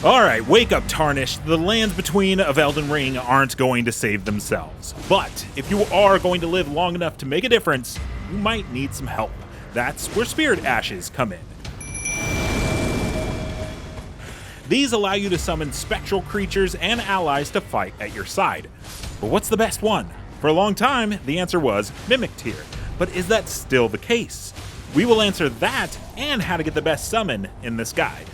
Alright, wake up, Tarnished. The lands between of Elden Ring aren't going to save themselves. But if you are going to live long enough to make a difference, you might need some help. That's where Spirit Ashes come in. These allow you to summon spectral creatures and allies to fight at your side. But what's the best one? For a long time, the answer was Mimic Tier. But is that still the case? We will answer that and how to get the best summon in this guide.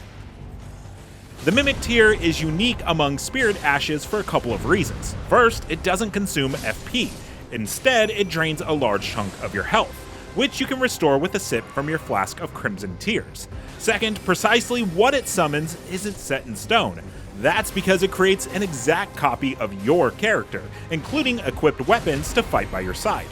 The Mimic Tier is unique among Spirit Ashes for a couple of reasons. First, it doesn't consume FP. Instead, it drains a large chunk of your health, which you can restore with a sip from your flask of Crimson Tears. Second, precisely what it summons isn't set in stone. That's because it creates an exact copy of your character, including equipped weapons to fight by your side.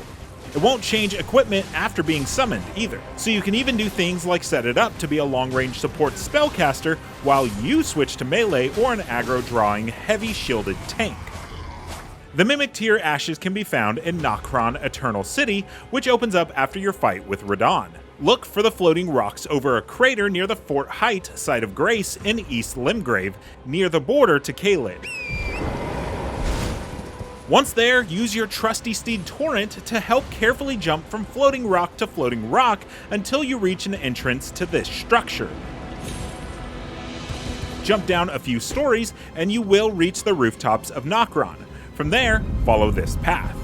It won't change equipment after being summoned either, so you can even do things like set it up to be a long-range support spellcaster while you switch to melee or an aggro-drawing, heavy shielded tank. The Mimic Tier Ashes can be found in Nokron Eternal City, which opens up after your fight with Radahn. Look for the floating rocks over a crater near the Fort Height site of Grace in East Limgrave, near the border to Caelid. Once there, use your trusty steed Torrent to help carefully jump from floating rock to floating rock until you reach an entrance to this structure. Jump down a few stories and you will reach the rooftops of Nokron. From there, follow this path.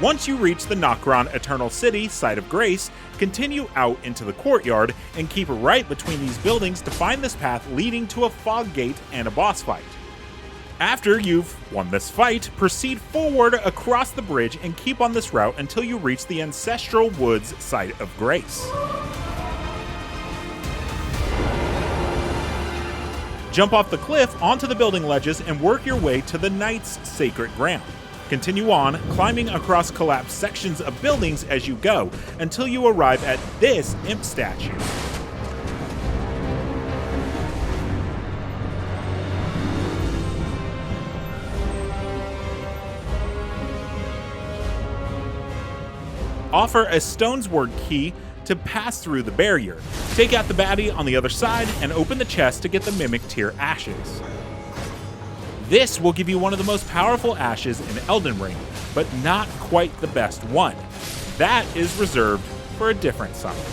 Once you reach the Nokron Eternal City site of Grace, continue out into the courtyard and keep right between these buildings to find this path leading to a fog gate and a boss fight. After you've won this fight, proceed forward across the bridge and keep on this route until you reach the Ancestral Woods site of Grace. Jump off the cliff onto the building ledges and work your way to the Knight's Sacred Ground. Continue on, climbing across collapsed sections of buildings as you go, until you arrive at this imp statue. Offer a Stone's Word key to pass through the barrier. Take out the baddie on the other side and open the chest to get the Mimic Tier Ashes. This will give you one of the most powerful ashes in Elden Ring, but not quite the best one. That is reserved for a different summon.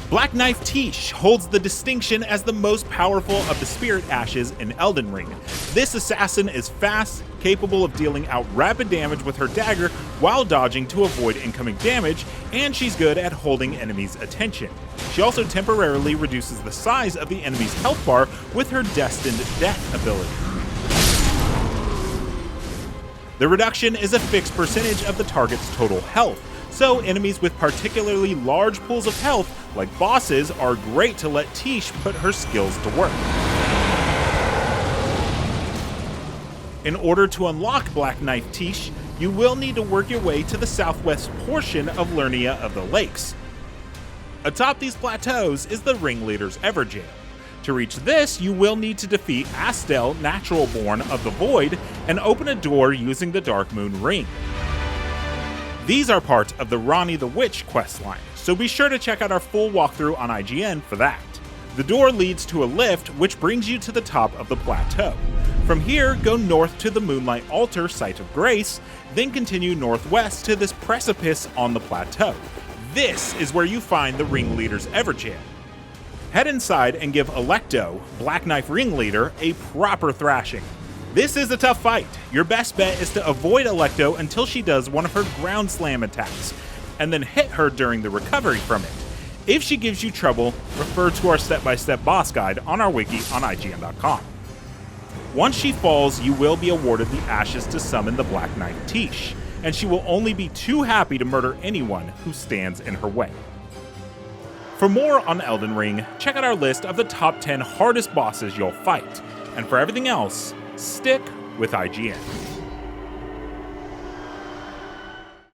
Black Knife Tiche holds the distinction as the most powerful of the Spirit Ashes in Elden Ring. This assassin is fast, capable of dealing out rapid damage with her dagger while dodging to avoid incoming damage, and she's good at holding enemies' attention. She also temporarily reduces the size of the enemy's health bar with her Destined Death ability. The reduction is a fixed percentage of the target's total health, so enemies with particularly large pools of health, like bosses, are great to let Tiche put her skills to work. In order to unlock Black Knife Tiche, you will need to work your way to the southwest portion of Lernia of the Lakes. Atop these plateaus is the Ringleader's Everjail. To reach this, you will need to defeat Astel, Naturalborn of the Void, and open a door using the Dark Moon Ring. These are part of the Rani the Witch questline, so be sure to check out our full walkthrough on IGN for that. The door leads to a lift which brings you to the top of the plateau. From here, go north to the Moonlight Altar site of Grace, then continue northwest to this precipice on the plateau. This is where you find the Ringleader's Everjail. Head inside and give Electo, Black Knife Ringleader, a proper thrashing. This is a tough fight. Your best bet is to avoid Electo until she does one of her ground slam attacks, and then hit her during the recovery from it. If she gives you trouble, refer to our step-by-step boss guide on our wiki on IGN.com. Once she falls, you will be awarded the ashes to summon the Black Knight Tiche, and she will only be too happy to murder anyone who stands in her way. For more on Elden Ring, check out our list of the top 10 hardest bosses you'll fight, and for everything else, stick with IGN.